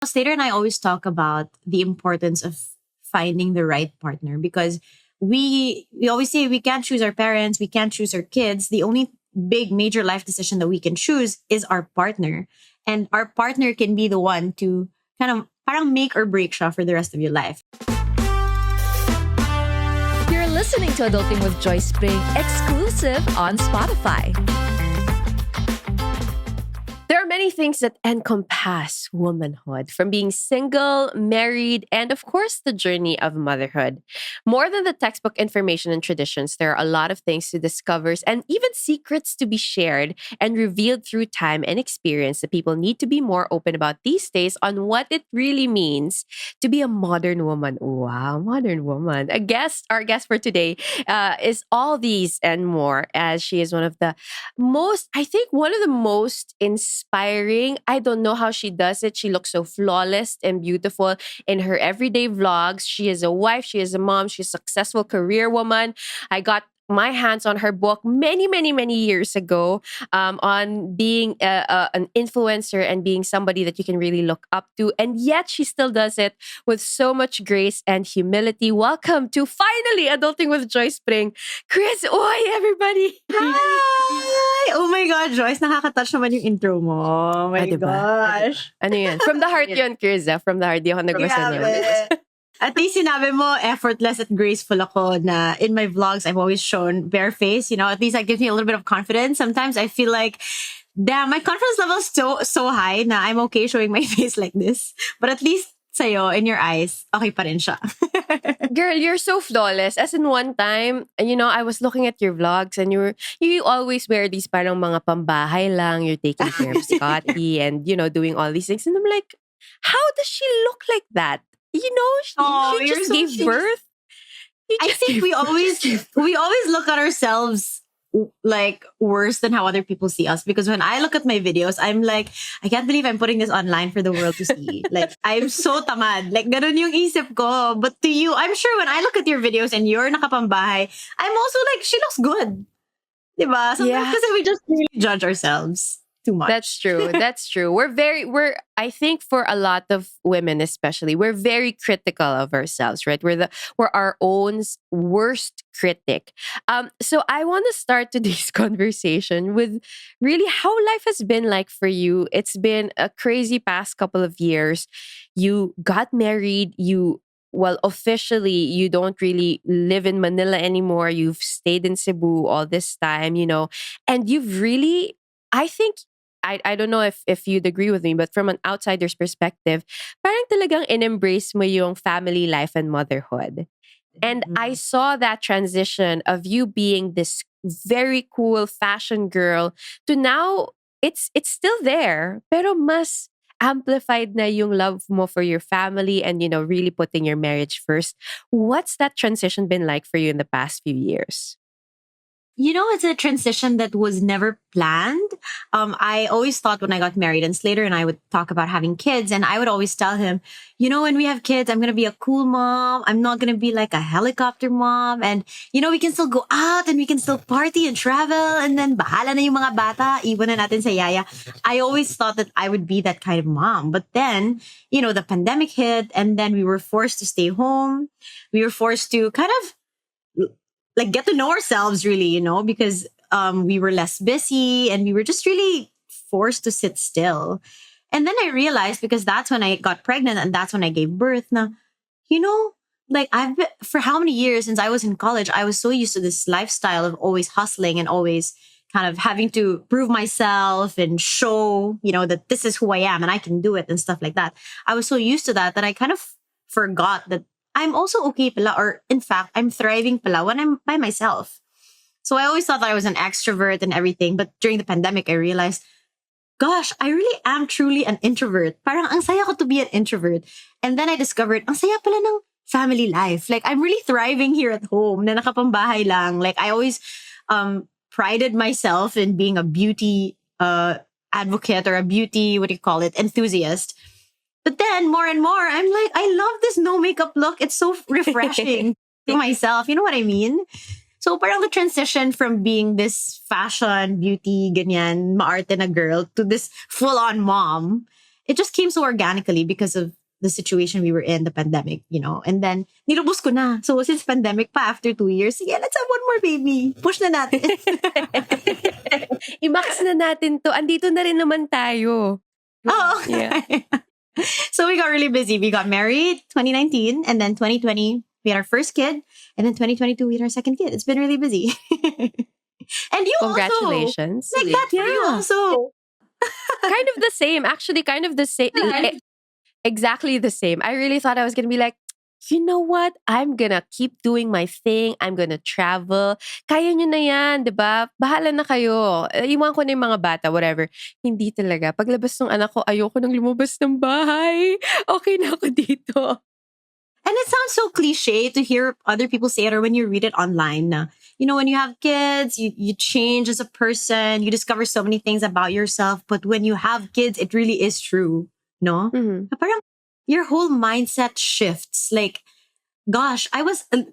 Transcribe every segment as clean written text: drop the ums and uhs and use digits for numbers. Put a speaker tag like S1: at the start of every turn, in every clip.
S1: Slater and I always talk about the importance of finding the right partner because we always say we can't choose our parents, we can't choose our kids. The only big major life decision that we can choose is our partner. And our partner can be the one to kind of parang make or break siya for the rest of your life.
S2: You're listening to Adulting with Joyce Pring, exclusive on Spotify. There are many things that encompass womanhood, from being single, married, and of course, the journey of motherhood. More than the textbook information and traditions, there are a lot of things to discover and even secrets to be shared and revealed through time and experience that people need to be more open about these days on what it really means to be a modern woman. Wow, modern woman. Our guest for today is all these and more, as she is one of the one of the most inspiring. I don't know how she does it. She looks so flawless and beautiful in her everyday vlogs. She is a wife, she is a mom, she's a successful career woman. I got my hands on her book many years ago on being an influencer and being somebody that you can really look up to. And yet she still does it with so much grace and humility. Welcome to finally Adulting with Joyce Pring. Kryz Uy, everybody.
S1: Hi! Oh my God, Joyce, nakaka-touch naman yung intro mo. Oh my gosh.
S2: Ano yan? From the heart yun, Kryz. From the heart. Di ako nagbasa nun.
S1: At least sinabi mo, effortless at graceful ako na in my vlogs, I've always shown bare face. You know, at least that gives me a little bit of confidence. Sometimes I feel like, damn, my confidence level is so high na I'm okay showing my face like this. But at least sa'yo, in your eyes, okay pa rin siya.
S2: Girl, you're so flawless. As in one time, I was looking at your vlogs and you always wear these parang mga pambahay lang. You're taking care of Scotty and, doing all these things. And I'm like, how does she look like that? She just gave birth.
S1: I think we always look at ourselves like worse than how other people see us. Because when I look at my videos, I'm like, I can't believe I'm putting this online for the world to see. Like, I'm so tamad. Like, ganun yung isip ko. But to you, I'm sure when I look at your videos and you're nakapambahay, I'm also like, she looks good. Diba? Sometimes kasi we just really judge ourselves too much.
S2: That's true. We're I think for a lot of women especially, we're very critical of ourselves, right? We're our own worst critic. So I want to start today's conversation with really how life has been like for you. It's been a crazy past couple of years. You got married, officially, you don't really live in Manila anymore. You've stayed in Cebu all this time, and you've really, I think, I don't know if you'd agree with me, but from an outsider's perspective, parang talagang in-embrace mo yung family life and motherhood. And I saw that transition of you being this very cool fashion girl to now it's still there, pero mas amplified na yung love mo for your family and, really putting your marriage first. What's that transition been like for you in the past few years?
S1: It's a transition that was never planned. I always thought when I got married, and Slater and I would talk about having kids, and I would always tell him, when we have kids, I'm going to be a cool mom. I'm not going to be like a helicopter mom. And, we can still go out and we can still party and travel. And then bahala na yung mga bata, iwan na natin sa yaya. I always thought that I would be that kind of mom. But then, the pandemic hit, and then we were forced to stay home. We were forced to kind of like get to know ourselves really, because we were less busy and we were just really forced to sit still. And then I realized, because that's when I got pregnant and that's when I gave birth, na, like I've been, for how many years since I was in college, I was so used to this lifestyle of always hustling and always kind of having to prove myself and show, that this is who I am and I can do it and stuff like that. I was so used to that I kind of forgot that I'm also okay pala, or in fact, I'm thriving pala when I'm by myself. So I always thought that I was an extrovert and everything. But during the pandemic, I realized, gosh, I really am truly an introvert. Parang ang saya ko to be an introvert. And then I discovered, ang saya pala ng family life. Like, I'm really thriving here at home na nakapambahay lang. Like, I always prided myself in being a beauty advocate or a beauty, enthusiast. But then more and more, I'm like, I love this no makeup look. It's so refreshing to myself. You know what I mean? So parang the transition from being this fashion, beauty, ganyan, maarte na girl to this full-on mom it just came so organically because of the situation we were in, the pandemic, and then nilubos ko na. So since pandemic pa after 2 years, yeah, let's have one more baby. Push na natin.
S2: I-max na natin to. Andito na rin naman tayo.
S1: Oh,
S2: Yeah.
S1: So we got really busy. We got married 2019, and then 2020 we had our first kid, and then 2022 we had our second kid. It's been really busy. And you also,
S2: Congratulations.
S1: like that for you
S2: Yeah.
S1: also.
S2: Kind of the same. Actually, kind of the same. Exactly the same. I really thought I was going to be like, you know what? I'm gonna keep doing my thing. I'm gonna travel. Kaya nyo na yan, di ba? Bahala na kayo. Iwan ko na yung mga bata, whatever. Hindi talaga. Paglabas ng anak ko, ayoko nang lumabas ng bahay. Okay na ako dito.
S1: And it sounds so cliche to hear other people say it or when you read it online. When you have kids, you change as a person, you discover so many things about yourself. But when you have kids, it really is true. No?
S2: Mhm.
S1: Parang your whole mindset shifts. Like, gosh,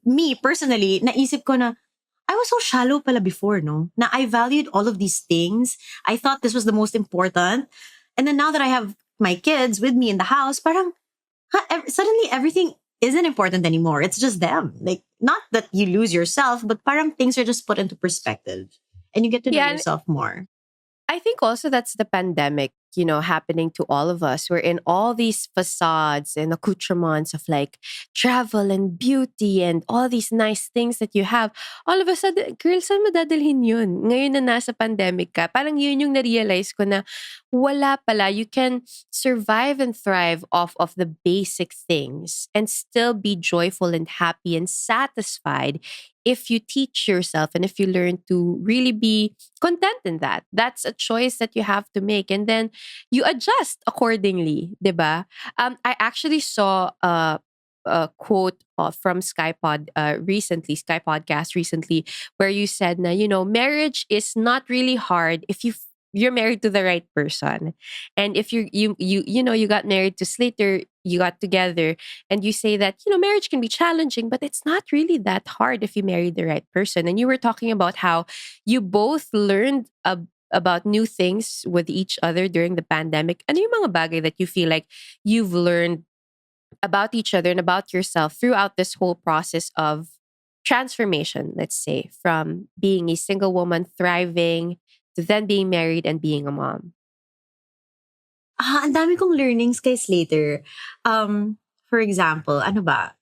S1: me personally, naisip ko na, I was so shallow pala before, no? Na I valued all of these things. I thought this was the most important. And then now that I have my kids with me in the house, parang, suddenly everything isn't important anymore. It's just them. Like, not that you lose yourself, but parang things are just put into perspective. And you get to know
S2: Yeah,
S1: yourself more.
S2: I think also that's the pandemic, happening to all of us. We're in all these facades and accoutrements of like travel and beauty and all these nice things that you have. All of a sudden, girl, saan mo dadalhin yun? Ngayon na nasa pandemic ka, parang yun yung na-realize ko na wala pala. You can survive and thrive off of the basic things and still be joyful and happy and satisfied if you teach yourself and if you learn to really be content in that. That's a choice that you have to make. And then you adjust accordingly, diba? I actually saw a quote from Sky Podcast recently, where you said na, marriage is not really hard if you're married to the right person. And if you got married to Slater, you got together, and you say that, marriage can be challenging, but it's not really that hard if you marry the right person. And you were talking about how you both learned about new things with each other during the pandemic. Ano yung mga bagay that you feel like you've learned about each other and about yourself throughout this whole process of transformation, let's say, from being a single woman thriving to then being married and being a mom?
S1: Ang dami kong learnings kay Slater. For example, ano ba?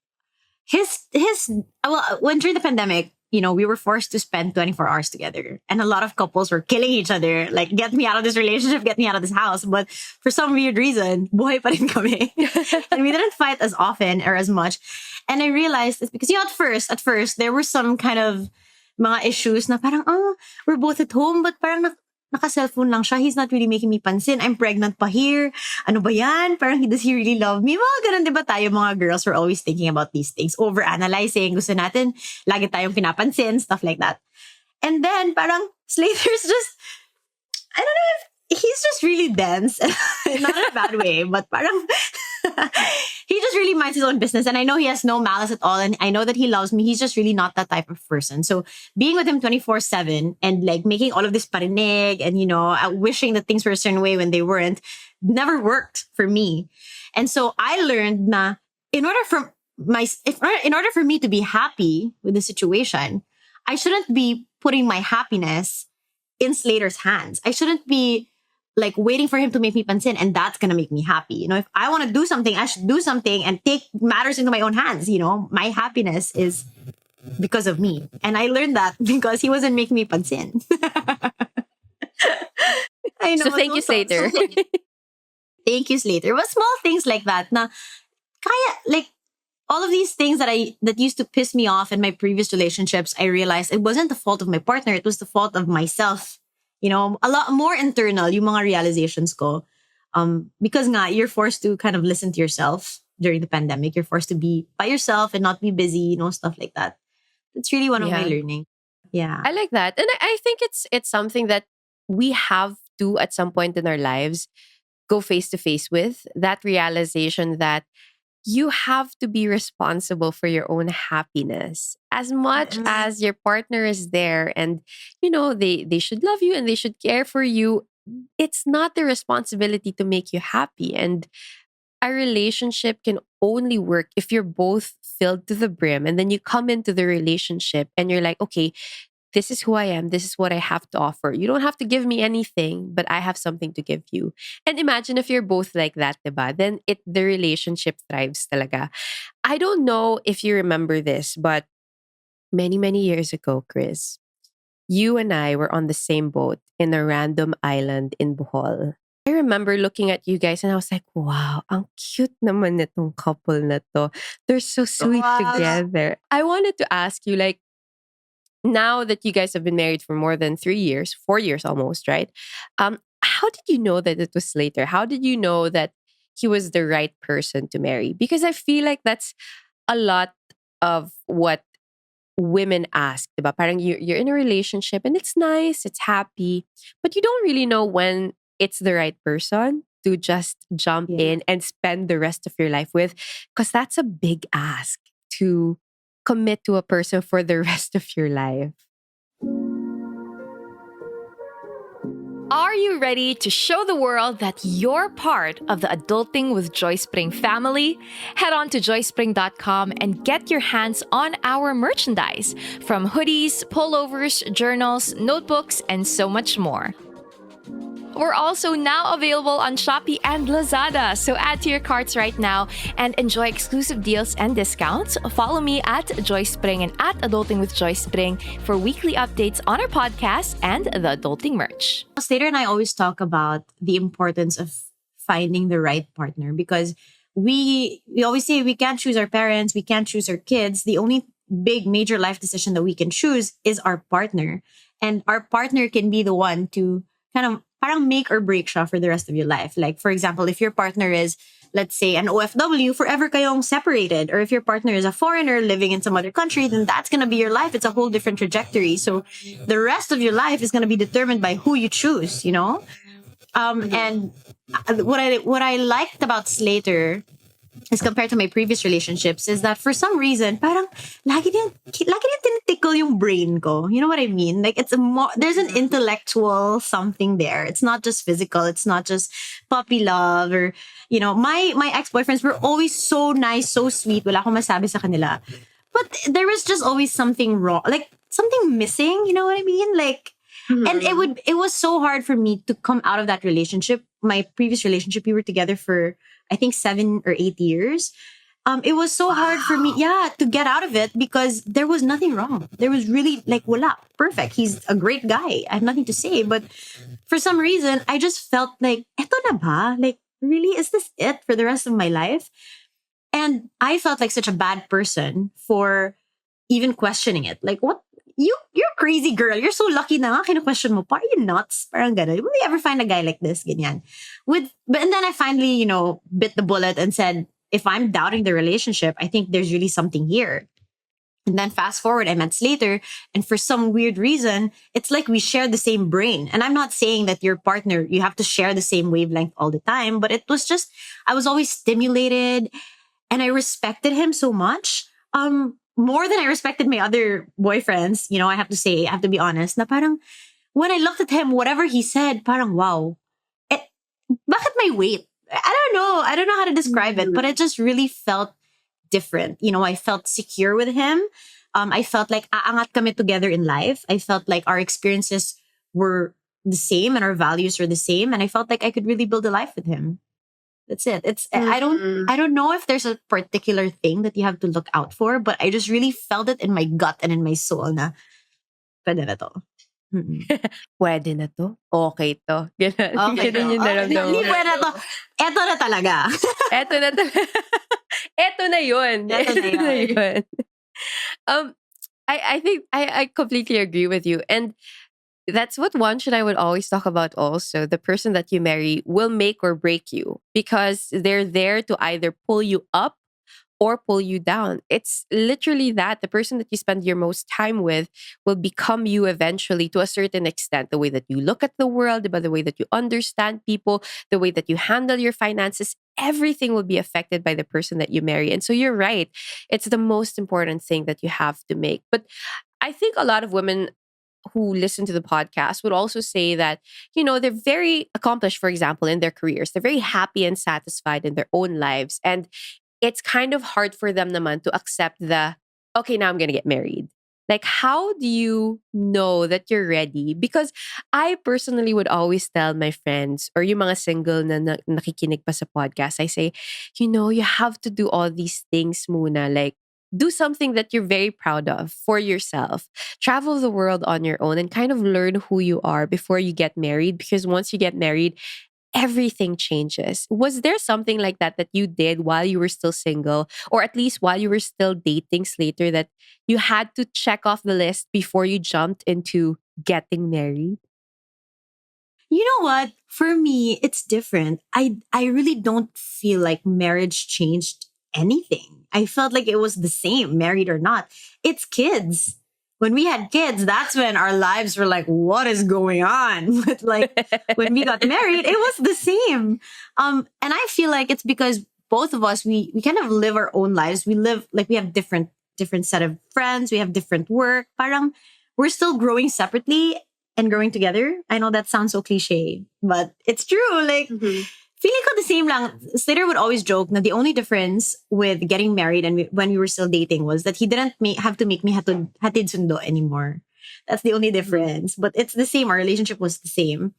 S1: When during the pandemic, we were forced to spend 24 hours together. And a lot of couples were killing each other. Like, get me out of this relationship, get me out of this house. But for some weird reason, buhay pa rin kami. And we didn't fight as often or as much. And I realized it's because, at first, there were some kind of mga issues na parang, we're both at home, but parang naka-cellphone lang siya. He's not really making me pansin. I'm pregnant pa here. Ano ba yan? Parang, does he really love me? Mga ganun, di ba tayo mga girls, we're always thinking about these things. Over-analyzing. Gusto natin, lagi tayong pinapansin, stuff like that. And then, parang, Slater's just, I don't know if he's just really dense. Not in a bad way, but parang, he just really minds his own business. And I know he has no malice at all. And I know that he loves me. He's just really not that type of person. So being with him 24/7 and like making all of this parinig and, wishing that things were a certain way when they weren't, never worked for me. And so I learned na in order for me to be happy with the situation, I shouldn't be putting my happiness in Slater's hands. I shouldn't be like waiting for him to make me pansin, and that's gonna make me happy. If I want to do something, I should do something and take matters into my own hands. My happiness is because of me. And I learned that because he wasn't making me pansin. I know.
S2: So thank you, Slater.
S1: Thank you, Slater. But small things like that na kaya, like, all of these things that used to piss me off in my previous relationships, I realized it wasn't the fault of my partner. It was the fault of myself. A lot more internal yung mga realizations ko. Because nga, you're forced to kind of listen to yourself during the pandemic. You're forced to be by yourself and not be busy, stuff like that. That's really one of my learning. Yeah.
S2: I like that. And I think it's something that we have to, at some point in our lives, go face to face with. That realization that you have to be responsible for your own happiness as much as your partner is there, and they should love you and they should care for you. it's not the responsibility to make you happy. And a relationship can only work if you're both filled to the brim. And then you come into the relationship and you're like, okay, this is who I am. This is what I have to offer. You don't have to give me anything, but I have something to give you. And imagine if you're both like that, diba? Then the relationship thrives talaga. I don't know if you remember this, but many, many years ago, Kryz, you and I were on the same boat in a random island in Bohol. I remember looking at you guys and I was like, wow, ang cute naman nitong couple na to. They're so sweet
S1: Wow.
S2: together. I wanted to ask you, like, now that you guys have been married for more than 3 years, 4 years almost, right? How did you know that it was later? How did you know that he was the right person to marry? Because I feel like that's a lot of what women ask, diba? Parang you're in a relationship and it's nice, it's happy, but you don't really know when it's the right person to just jump
S1: Yeah.
S2: in and spend the rest of your life with. Because that's a big ask to commit to a person for the rest of your life.
S3: Are you ready to show the world that you're part of the Adulting with Joyce Pring family? Head on to joycepring.com and get your hands on our merchandise from hoodies, pullovers, journals, notebooks, and so much more. We're also now available on Shopee and Lazada, so add to your carts right now and enjoy exclusive deals and discounts. Follow me at Joyce Spring and at Adulting with Joyce Spring for weekly updates on our podcast and the adulting merch.
S1: Slater and I always talk about the importance of finding the right partner because we always say we can't choose our parents, we can't choose our kids. The only big major life decision that we can choose is our partner. And our partner can be the one to kind of parang make or break siya for the rest of your life. Like, for example, if your partner is, let's say, an OFW, forever kayong separated. Or if your partner is a foreigner living in some other country, then that's going to be your life. It's a whole different trajectory. So the rest of your life is going to be determined by who you choose, you know? And what I liked about Slater as compared to my previous relationships is that for some reason, parang lagi din tinitickle yung brain ko. You know what I mean? Like it's a more, there's an intellectual something there. It's not just physical. It's not just puppy love or, you know, my ex-boyfriends were always so nice, so sweet. Wala akong masabi sa kanila. But there was just always something wrong, like something missing. You know what I mean? Like, and it was so hard for me to come out of that relationship. My previous relationship, we were together for, I think 7 or 8 years. It was so hard for me, to get out of it because there was nothing wrong. There was really like, wala, perfect. He's a great guy. I have nothing to say. But for some reason, I just felt like, eto na ba? Like, really, is this it for the rest of my life? And I felt like such a bad person for even questioning it. Like, what? You're a crazy girl. You're so lucky na nga. Kino-question mo pa. Are you nuts? Parang ganun. Will you ever find a guy like this? Ganyan. And then I finally, you know, bit the bullet and said, if I'm doubting the relationship, I think there's really something here. And then fast forward, I met Slater. And for some weird reason, it's like we share the same brain. And I'm not saying that your partner, you have to share the same wavelength all the time. But it was just, I was always stimulated. And I respected him so much. More than I respected my other boyfriends, you know, I have to say, I have to be honest, na parang, when I looked at him, whatever he said, parang, wow. Bakit may weight? I don't know how to describe it, but it just really felt different. You know, I felt secure with him. I felt like aangat kami together in life. I felt like our experiences were the same and our values were the same. And I felt like I could really build a life with him. That's it. I don't know if there's a particular thing that you have to look out for, but I just really felt it in my gut and in my soul na pwede na to.
S2: Pwede na to? Okay to? Ganun.
S1: Okay.
S2: Ganun yung naramdaman
S1: Hindi
S2: mo.
S1: pwede na to. Eto na talaga.
S2: Eto na Eto na yun.
S1: Eto na yun.
S2: I think I completely agree with you. And that's what Wanch and I would always talk about also. The person that you marry will make or break you because they're there to either pull you up or pull you down. It's literally that. The person that you spend your most time with will become you eventually to a certain extent. The way that you look at the world, the way that you understand people, the way that you handle your finances, everything will be affected by the person that you marry. And so you're right. It's the most important thing that you have to make. But I think a lot of women who listen to the podcast would also say that, you know, they're very accomplished, for example, in their careers. They're very happy and satisfied in their own lives. And it's kind of hard for them naman to accept the, okay, now I'm going to get married. Like, how do you know that you're ready? Because I personally would always tell my friends or yung mga single na nakikinig pa sa podcast, I say, you know, you have to do all these things muna. Like, do something that you're very proud of for yourself. Travel the world on your own and kind of learn who you are before you get married. Because once you get married, everything changes. Was there something like that you did while you were still single, or at least while you were still dating Slater, that you had to check off the list before you jumped into getting married?
S1: You know what? For me, it's different. I really don't feel like marriage changed anything. I felt like it was the same, married or not. It's kids. When we had kids, that's when our lives were like, what is going on? But like when we got married, it was the same. And I feel like it's because both of us, we kind of live our own lives. We live like we have different set of friends. We have different work. Parang we're still growing separately and growing together. I know that sounds so cliche, but it's true. Like, feeling ko the same lang. Slater would always joke that the only difference with getting married and when we were still dating was that he didn't have to make me hatid sundo anymore. That's the only difference. But it's the same. Our relationship was the same.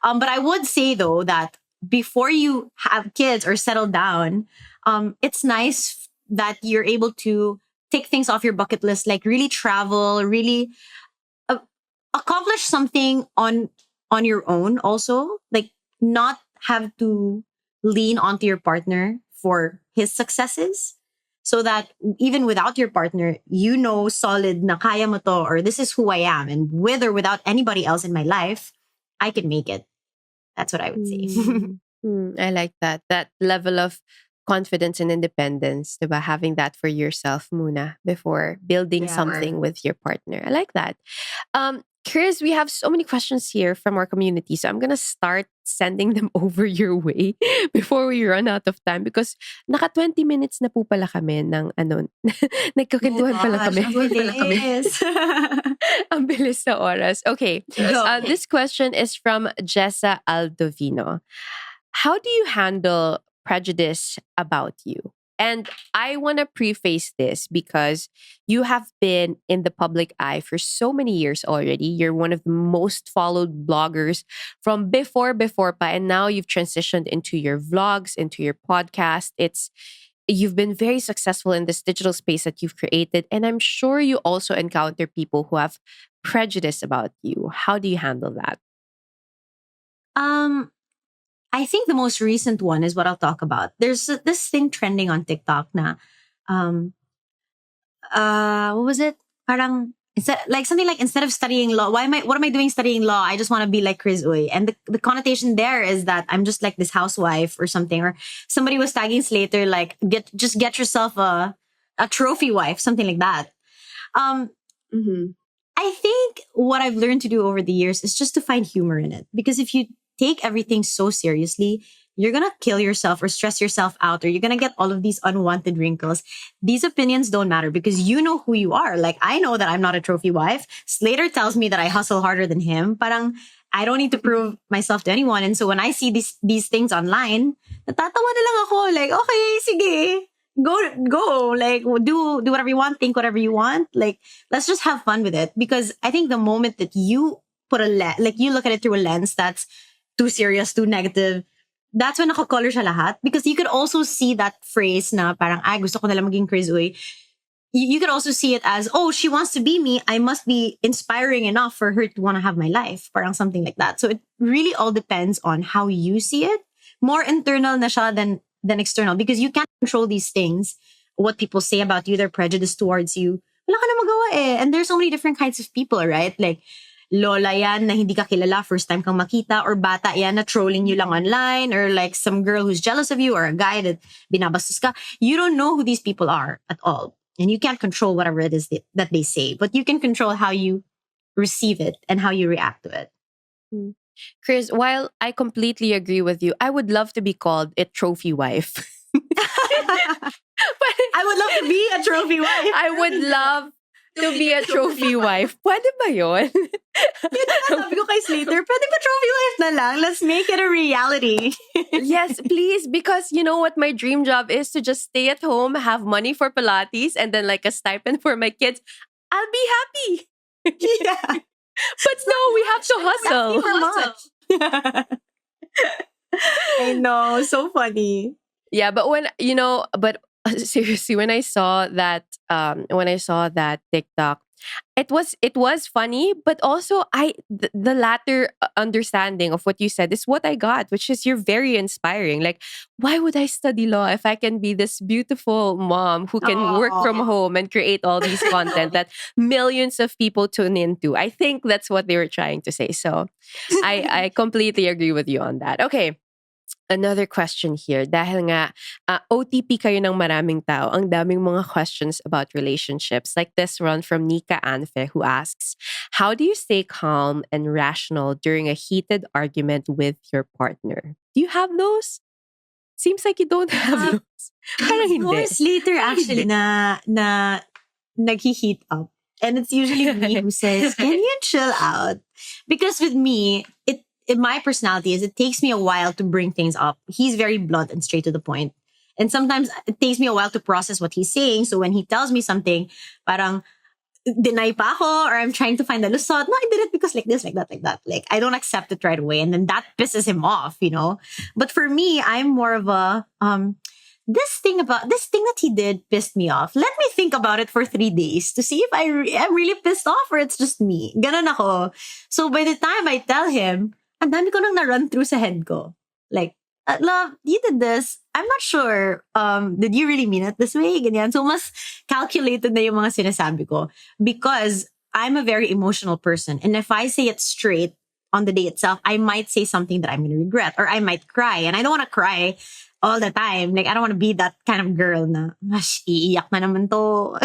S1: But I would say though that before you have kids or settle down, it's nice that you're able to take things off your bucket list, like really travel, really accomplish something on your own also. Like not have to lean onto your partner for his successes, so that even without your partner, you know solid na kaya mo to, or this is who I am, and with or without anybody else in my life, I can make it. That's what I would say.
S2: I like that. That level of confidence and independence, diba? Having that for yourself muna before building something with your partner. I like that. Kryz, we have so many questions here from our community. So I'm going to start sending them over your way before we run out of time, because naka 20 minutes na po pala kami ng ano, nagkakentuhan pala kami. Ang bilis sa oras. Okay. This question is from Jessa Aldovino. How do you handle prejudice about you? And I want to preface this because you have been in the public eye for so many years already. You're one of the most followed bloggers from before pa, and now you've transitioned into your vlogs, into your podcast. You've been very successful in this digital space that you've created, and I'm sure you also encounter people who have prejudice about you. How do you handle that?
S1: I think the most recent one is what I'll talk about. There's this thing trending on TikTok na, what was it? Parang, instead of studying law, what am I doing studying law? I just want to be like Kryz Uy. And the connotation there is that I'm just like this housewife or something. Or somebody was tagging Slater, like, get yourself a trophy wife, something like that. I think what I've learned to do over the years is just to find humor in it. Because if you take everything so seriously, you're going to kill yourself or stress yourself out, or you're going to get all of these unwanted wrinkles. These opinions don't matter because you know who you are. Like, I know that I'm not a trophy wife. Slater tells me that I hustle harder than him. Parang, I don't need to prove myself to anyone. And so when I see these things online, natatawa na lang ako. Like, okay, sige. Go. Like, do whatever you want, think whatever you want. Like, let's just have fun with it. Because I think the moment that you put you look at it through a lens that's too serious, too negative, that's when nakakolor siya lahat. Because you could also see that phrase na parang, ay, gusto ko nalang maging Kryz Uy. You could also see it as, oh, she wants to be me. I must be inspiring enough for her to want to have my life. Parang something like that. So it really all depends on how you see it. More internal na siya than external. Because you can't control these things. What people say about you, their prejudice towards you. Wala ka na magawa eh. And there's so many different kinds of people, right? Like, lola yan na hindi ka kilala, first time kang makita, or bata yan na trolling you lang online, or like some girl who's jealous of you, or a guy that binabastos ka. You don't know who these people are at all. And you can't control whatever it is that they say, but you can control how you receive it and how you react to it.
S2: Kryz, while I completely agree with you, I would love to be called a trophy wife.
S1: But I would love to be a trophy wife.
S2: I would love To be a trophy wife. Pwede ba yun?
S1: Yun na nga sabi ko kay Slater, pwede ba trophy wife na lang? Let's make it a reality.
S2: Yes, please. Because you know what my dream job is? To just stay at home, have money for Pilates, and then like a stipend for my kids. I'll be happy.
S1: Yeah.
S2: But no, we have to hustle.
S1: How much? I know, so funny.
S2: Yeah, but seriously, when I saw that TikTok, it was funny, but also the latter understanding of what you said is what I got, which is you're very inspiring. Like, why would I study law if I can be this beautiful mom who can work from
S1: Aw.
S2: home and create all these content that millions of people tune into? I think that's what they were trying to say. So I completely agree with you on that. Okay. Another question here. Dahil nga, OTP kayo ng maraming tao, ang daming mga questions about relationships. Like this one from Nika Anfe, who asks, how do you stay calm and rational during a heated argument with your partner? Do you have those? Seems like you don't have those. Parang hindi.
S1: More later actually na naghi-heat up. And it's usually me who says, can you chill out? Because with me, my personality is it takes me a while to bring things up. He's very blunt and straight to the point. And sometimes it takes me a while to process what he's saying. So when he tells me something, parang deny pa ako, or I'm trying to find the lusot. No, I did it because like this, like that, like that. Like I don't accept it right away. And then that pisses him off, you know? But for me, I'm more of a, this thing that he did pissed me off. Let me think about it for 3 days to see if I'm really pissed off or it's just me. Ganon ako. So by the time I tell him, ang dami ko nang na-run through sa head ko. Like, love, you did this. I'm not sure. Did you really mean it this way? Ganyan. So, mas calculated na yung mga sinasabi ko. Because I'm a very emotional person. And if I say it straight on the day itself, I might say something that I'm going to regret. Or I might cry. And I don't want to cry all the time. Like, I don't want to be that kind of girl na, mas iiyak na naman to.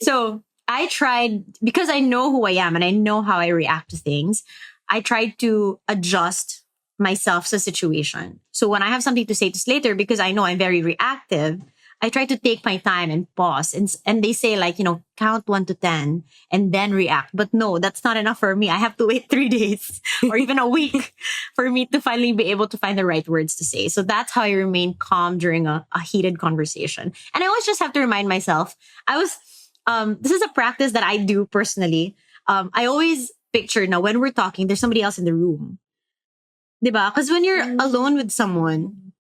S1: So, I tried, because I know who I am and I know how I react to things, I tried to adjust myself to the situation. So when I have something to say to Slater, because I know I'm very reactive, I try to take my time and pause. And they say like, count 1 to 10 and then react. But no, that's not enough for me. I have to wait 3 days or even a week for me to finally be able to find the right words to say. So that's how I remain calm during a heated conversation. And I always just have to remind myself, this is a practice that I do personally. I always picture now when we're talking, there's somebody else in the room. Diba? Because when you're alone with someone,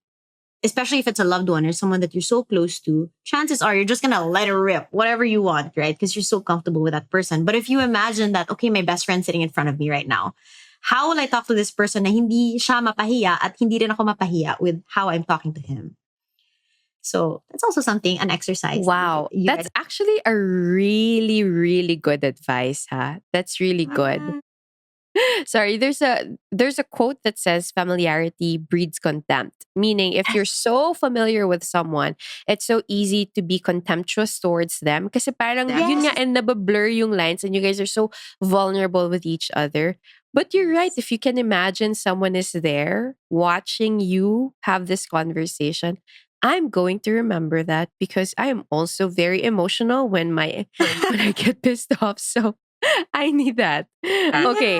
S1: especially if it's a loved one or someone that you're so close to, chances are you're just gonna let it rip, whatever you want, right? Because you're so comfortable with that person. But if you imagine that, okay, my best friend's sitting in front of me right now, how will I talk to this person na hindi siya mapahiya at hindi rin ako mapahiya with how I'm talking to him? So that's also something, an exercise.
S2: Wow. That's actually a really, really good advice, huh? That's really good. Sorry, there's a quote that says familiarity breeds contempt. Meaning if you're so familiar with someone, it's so easy to be contemptuous towards them. Kasi parang yun nga, and nabablur yung lines and you guys are so vulnerable with each other. But you're right. If you can imagine someone is there watching you have this conversation, I'm going to remember that because I am also very emotional when I get pissed off. So I need that. Okay.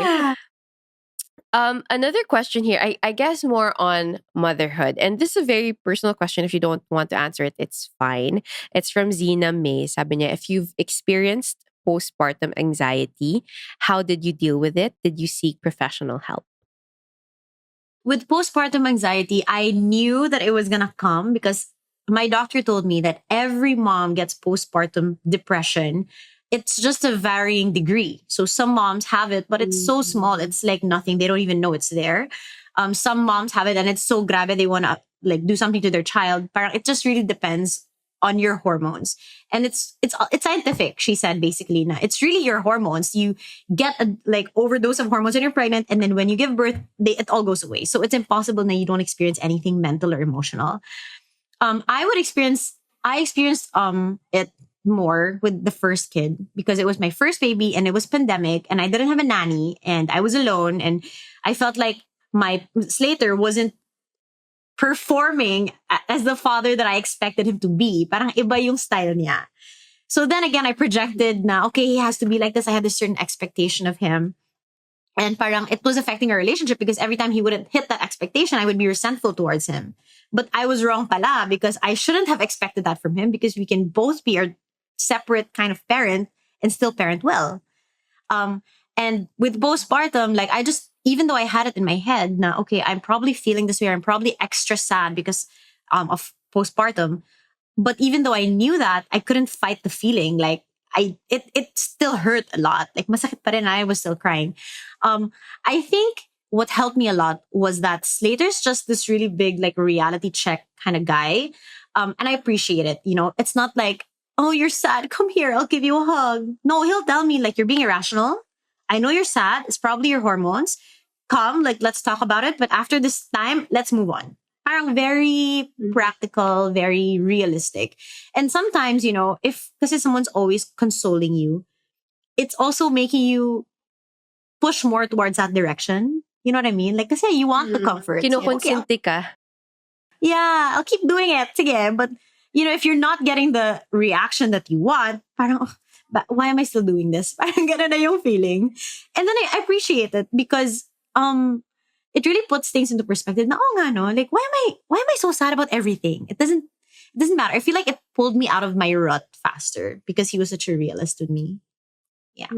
S2: Another question here, I guess more on motherhood. And this is a very personal question. If you don't want to answer it, it's fine. It's from Zena May. Sabi niya, if you've experienced postpartum anxiety, how did you deal with it? Did you seek professional help?
S1: With postpartum anxiety, I knew that it was going to come because my doctor told me that every mom gets postpartum depression. It's just a varying degree. So some moms have it, but it's so small. It's like nothing. They don't even know it's there. Some moms have it and it's so grave. They want to like do something to their child. Parang it just really depends on your hormones. And it's scientific, she said, basically. Na it's really your hormones. You get a like overdose of hormones when you're pregnant. And then when you give birth, it all goes away. So it's impossible that you don't experience anything mental or emotional. I experienced it more with the first kid because it was my first baby and it was pandemic and I didn't have a nanny and I was alone and I felt like my Slater wasn't performing as the father that I expected him to be. Parang iba yung style niya. So then again, I projected now, okay, he has to be like this. I had this certain expectation of him. And parang it was affecting our relationship because every time he wouldn't hit that expectation, I would be resentful towards him. But I was wrong pala because I shouldn't have expected that from him because we can both be our separate kind of parent and still parent well. Um, and with postpartum, like I just, even though I had it in my head, now, okay, I'm probably feeling this way, or I'm probably extra sad because of postpartum. But even though I knew that, I couldn't fight the feeling. Like it still hurt a lot. Like masakit pa rin, I was still crying. I think what helped me a lot was that Slater's just this really big, like reality check kind of guy. And I appreciate it. You know, it's not like, oh, you're sad. Come here. I'll give you a hug. No, he'll tell me like, you're being irrational. I know you're sad. It's probably your hormones. Come, like, let's talk about it. But after this time, let's move on. Parang very practical, very realistic. And sometimes, you know, if, kasi someone's always consoling you, it's also making you push more towards that direction. You know what I mean? Like, kasi you want the comfort. So, okay,
S2: Kinukonsente ka.
S1: yeah, I'll keep doing it. Sige. But, you know, if you're not getting the reaction that you want, parang, oh, but why am I still doing this? Parang ganun na yung feeling. And then I appreciate it because it really puts things into perspective. Na, oh nga, no? Like, why am I so sad about everything? It doesn't matter. I feel like it pulled me out of my rut faster because he was such a realist with me. Yeah.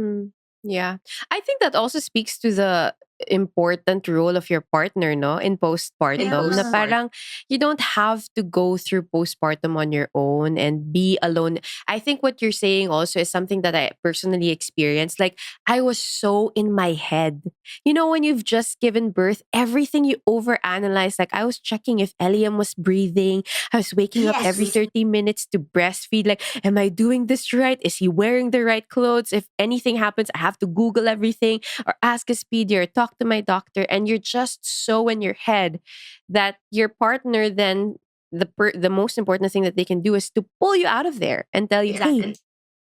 S2: Yeah. I think that also speaks to the important role of your partner, no? In postpartum.
S1: Yes.
S2: Na parang you don't have to go through postpartum on your own and be alone. I think what you're saying also is something that I personally experienced. Like, I was so in my head. You know, when you've just given birth, everything you overanalyze. Like, I was checking if Eliam was breathing. I was waking up every 30 minutes to breastfeed. Like, am I doing this right? Is he wearing the right clothes? If anything happens, I have to Google everything or ask a speedy or talk to my doctor. And you're just so in your head that your partner then, the most important thing that they can do is to pull you out of there and tell you, hey,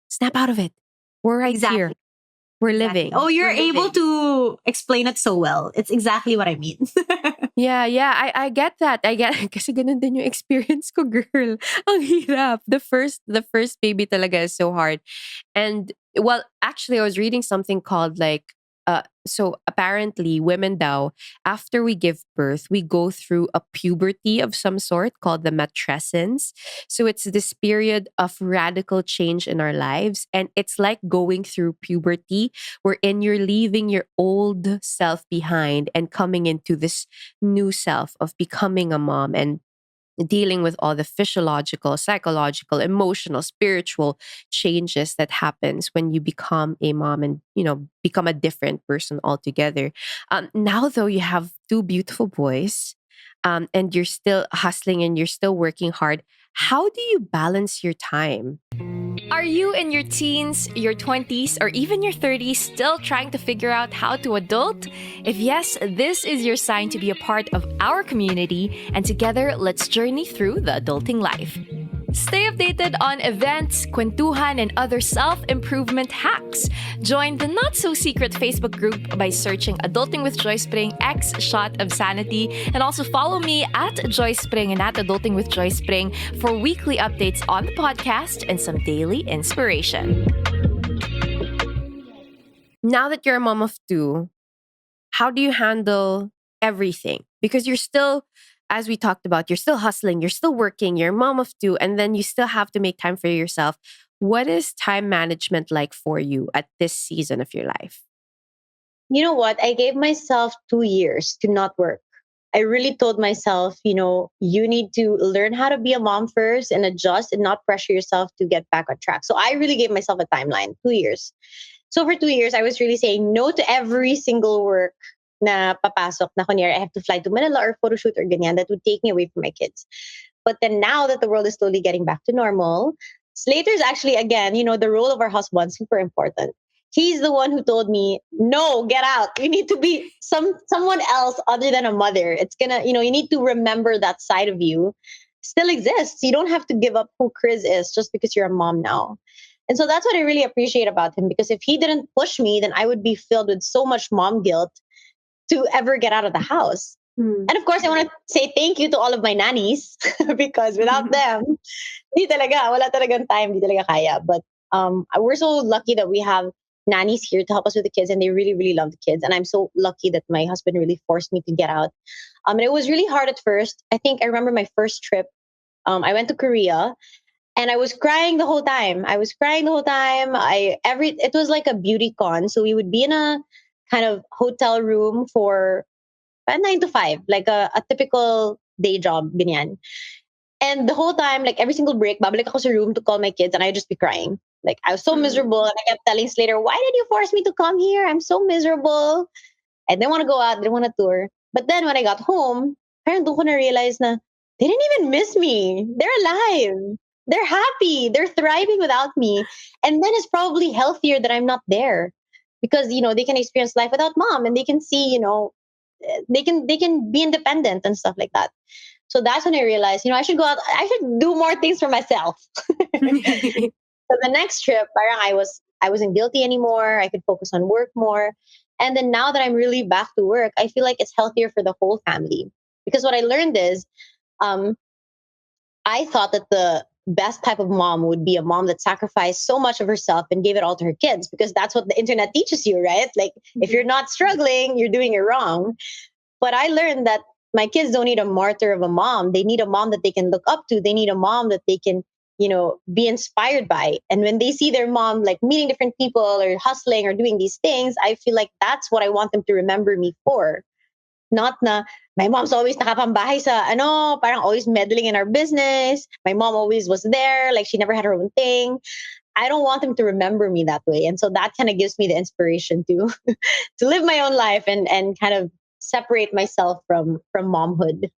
S2: snap out of it. We're right here. We're living.
S1: Oh, you're able to explain it so well. It's exactly what I mean.
S2: Yeah, I get that. I get kasi ganun din yung experience ko, girl. Ang hirap. The first baby talaga is so hard. And well, actually I was reading something called like so apparently women daw, after we give birth, we go through a puberty of some sort called the matrescence. So it's this period of radical change in our lives. And it's like going through puberty wherein you're leaving your old self behind and coming into this new self of becoming a mom and dealing with all the physiological, psychological, emotional, spiritual changes that happens when you become a mom and, you know, become a different person altogether. Now, though, you have two beautiful boys and you're still hustling and you're still working hard. How do you balance your time?
S3: Are you in your teens, your 20s, or even your 30s still trying to figure out how to adult? If yes, this is your sign to be a part of our community, and together, let's journey through the adulting life. Stay updated on events, kwentuhan, and other self-improvement hacks. Join the not-so-secret Facebook group by searching Adulting with Joyce Pring X Shot of Sanity, and also follow me at Joyce Pring and at Adulting with Joyce Pring for weekly updates on the podcast and some daily inspiration.
S2: Now that you're a mom of two, how do you handle everything? Because you're still, as we talked about, you're still hustling, you're still working, you're a mom of two, and then you still have to make time for yourself. What is time management like for you at this season of your life?
S4: You know what? I gave myself 2 years to not work. I really told myself, you know, you need to learn how to be a mom first and adjust and not pressure yourself to get back on track. So I really gave myself a timeline, 2 years. So for 2 years, I was really saying no to every single work na papasok na kunyari, I have to fly to Manila or photo shoot or ganyan that would take me away from my kids. But then now that the world is slowly getting back to normal, Slater's actually, again, you know, the role of our husband, super important. He's the one who told me, no, get out. You need to be someone else other than a mother. It's gonna, you know, you need to remember that side of you still exists. You don't have to give up who Kryz is just because you're a mom now. And so that's what I really appreciate about him, because if he didn't push me, then I would be filled with so much mom guilt to ever get out of the house. And of course, I want to say thank you to all of my nannies because without them, wala talagang time, di talaga kaya. But We're so lucky that we have nannies here to help us with the kids, and they really, really love the kids. And I'm so lucky that my husband really forced me to get out. And it was really hard at first. I think I remember my first trip. I went to Korea, and I was crying the whole time. I was crying the whole time. It was like a beauty con. So we would be in a kind of hotel room for 9 to 5, like a typical day job, ganyan. And the whole time, like every single break, babalik ako sa room to call my kids, and I'd just be crying. Like I was so miserable, and I kept telling Slater, "Why did you force me to come here? I'm so miserable. I didn't want to go out, didn't want to tour." But then when I got home, parang doon ko na realize na they didn't even miss me. They're alive. They're happy. They're thriving without me. And then it's probably healthier that I'm not there, because they can experience life without mom, and they can see, they can be independent and stuff like that. So that's when I realized, I should go out. I should do more things for myself. So the next trip, parang I wasn't guilty anymore. I could focus on work more. And then now that I'm really back to work, I feel like it's healthier for the whole family. Because what I learned is, um, I thought that the best type of mom would be a mom that sacrificed so much of herself and gave it all to her kids, because that's what the internet teaches you, right? Like if you're not struggling, you're doing it wrong. But I learned that my kids don't need a martyr of a mom. They need a mom that they can look up to. They need a mom that they can, be inspired by. And when they see their mom like meeting different people or hustling or doing these things, I feel like that's what I want them to remember me for. Not na my mom's always nakapambahay sa parang always meddling in our business. My mom always was there, like she never had her own thing. I don't want them to remember me that way. And so that kind of gives me the inspiration to to live my own life and kind of separate myself from momhood,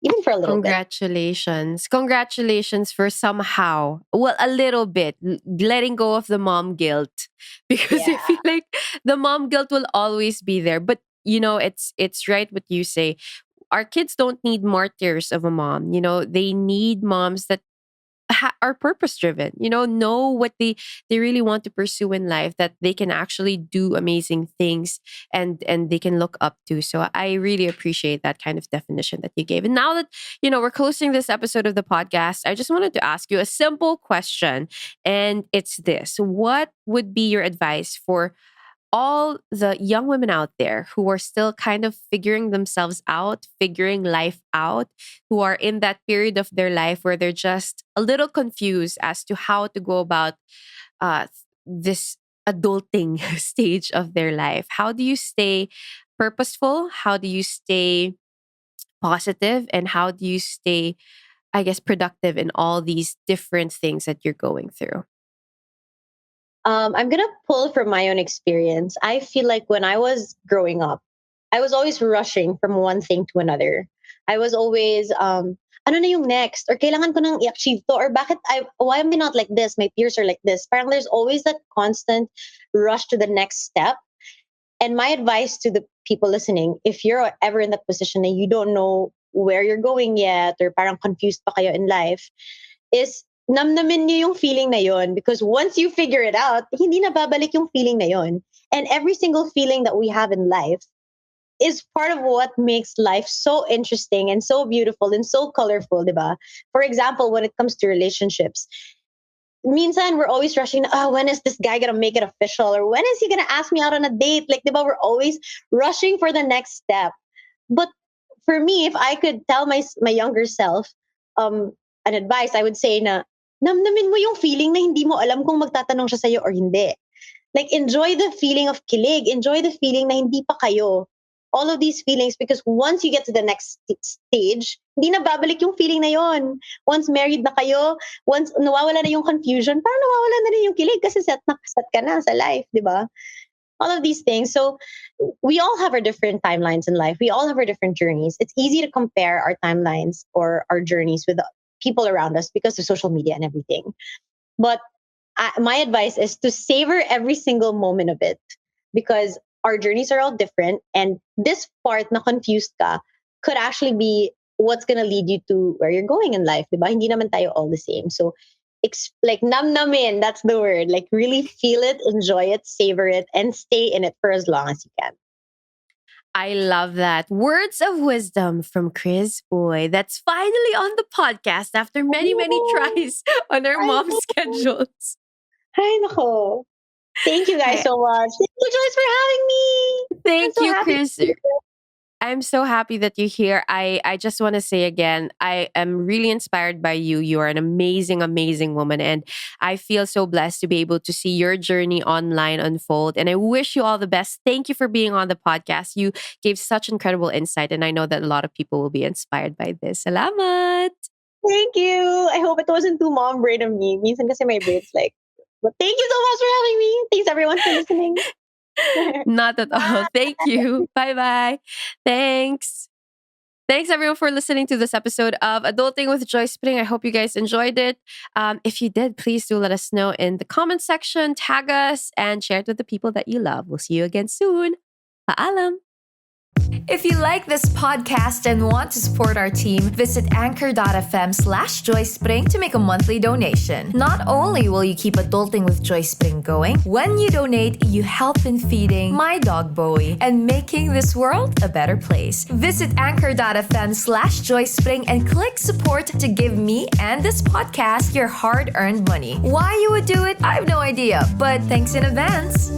S4: even for a little bit.
S2: Congratulations. Congratulations for somehow, well, a little bit, letting go of the mom guilt. Because I
S4: Yeah.
S2: feel like the mom guilt will always be there. But, it's right what you say. Our kids don't need martyrs of a mom. They need moms that are purpose driven, know what they really want to pursue in life, that they can actually do amazing things, and they can look up to. So I really appreciate that kind of definition that you gave. And now that we're closing this episode of the podcast, I just wanted to ask you a simple question, and it's this: what would be your advice for all the young women out there who are still kind of figuring themselves out, figuring life out, who are in that period of their life where they're just a little confused as to how to go about this adulting stage of their life? How do you stay purposeful? How do you stay positive? And how do you stay, I guess, productive in all these different things that you're going through?
S4: I'm gonna pull from my own experience. I feel like when I was growing up, I was always rushing from one thing to another. I was always, ano na yung next? Or kailangan ko nang i-achieve to? Or why am I not like this? My peers are like this. Parang there's always that constant rush to the next step. And my advice to the people listening, if you're ever in that position and you don't know where you're going yet, or parang confused pa kayo in life, is namnamin niyo yung feeling na yon, because once you figure it out, hindi na babalik yung feeling na yon. And every single feeling that we have in life is part of what makes life so interesting and so beautiful and so colorful, di ba? For example, when it comes to relationships, minsan we're always rushing, when is this guy gonna make it official? Or when is he gonna ask me out on a date? Like, di ba, we're always rushing for the next step. But for me, if I could tell my younger self an advice, I would say na, namnamin mo yung feeling na hindi mo alam kung magtatanong siya sa'yo or hindi. Like, enjoy the feeling of kilig. Enjoy the feeling na hindi pa kayo. All of these feelings, because once you get to the next stage, hindi na babalik yung feeling na yon. Once married na kayo, once nawawala na yung confusion, parang nawawala na rin yung kilig kasi set ka na sa life, di ba? All of these things. So we all have our different timelines in life. We all have our different journeys. It's easy to compare our timelines or our journeys with people around us because of social media and everything. But my advice is to savor every single moment of it, because our journeys are all different. And this part na confused ka could actually be what's going to lead you to where you're going in life. Diba? Hindi naman tayo all the same. So like namnamin, that's the word. Like really feel it, enjoy it, savor it, and stay in it for as long as you can.
S2: I love that. Words of wisdom from Kryz Uy. That's finally on the podcast after many, many tries on our
S4: I
S2: mom's
S4: know.
S2: schedules.
S4: Hi, nako. Thank you guys
S2: I-
S4: so much. Thank you, Joyce, for having me. I'm
S2: Thank
S4: so
S2: you,
S4: happy.
S2: Kryz. I'm so happy that you're here. I just want to say again, I am really inspired by you. You are an amazing, amazing woman. And I feel so blessed to be able to see your journey online unfold. And I wish you all the best. Thank you for being on the podcast. You gave such incredible insight. And I know that a lot of people will be inspired by this. Salamat!
S4: Thank you. I hope it wasn't too mom brain of me. Minsan kasi my brain's like, but thank you so much for having me. Thanks everyone for listening.
S2: Not at all. Thank you. Bye bye. Thanks. Thanks everyone for listening to this episode of Adulting with Joyce Pring. I hope you guys enjoyed it. If you did, please do let us know in the comment section, tag us, and share it with the people that you love. We'll see you again soon. Paalam.
S3: If you like this podcast and want to support our team, visit anchor.fm/Joyce Pring to make a monthly donation. Not only will you keep Adulting with Joyce Pring going, when you donate, you help in feeding my dog Bowie and making this world a better place. Visit anchor.fm/Joyce Pring and click support to give me and this podcast your hard-earned money. Why you would do it, I have no idea, but thanks in advance.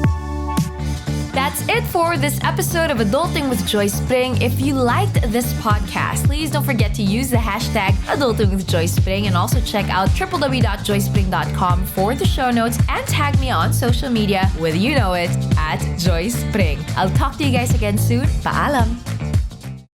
S3: That's it for this episode of Adulting with Joyce Pring. If you liked this podcast, please don't forget to use the hashtag Adulting with Joyce Pring and also check out www.joycepring.com for the show notes and tag me on social media with you know it at Joyce Pring. I'll talk to you guys again soon. Paalam!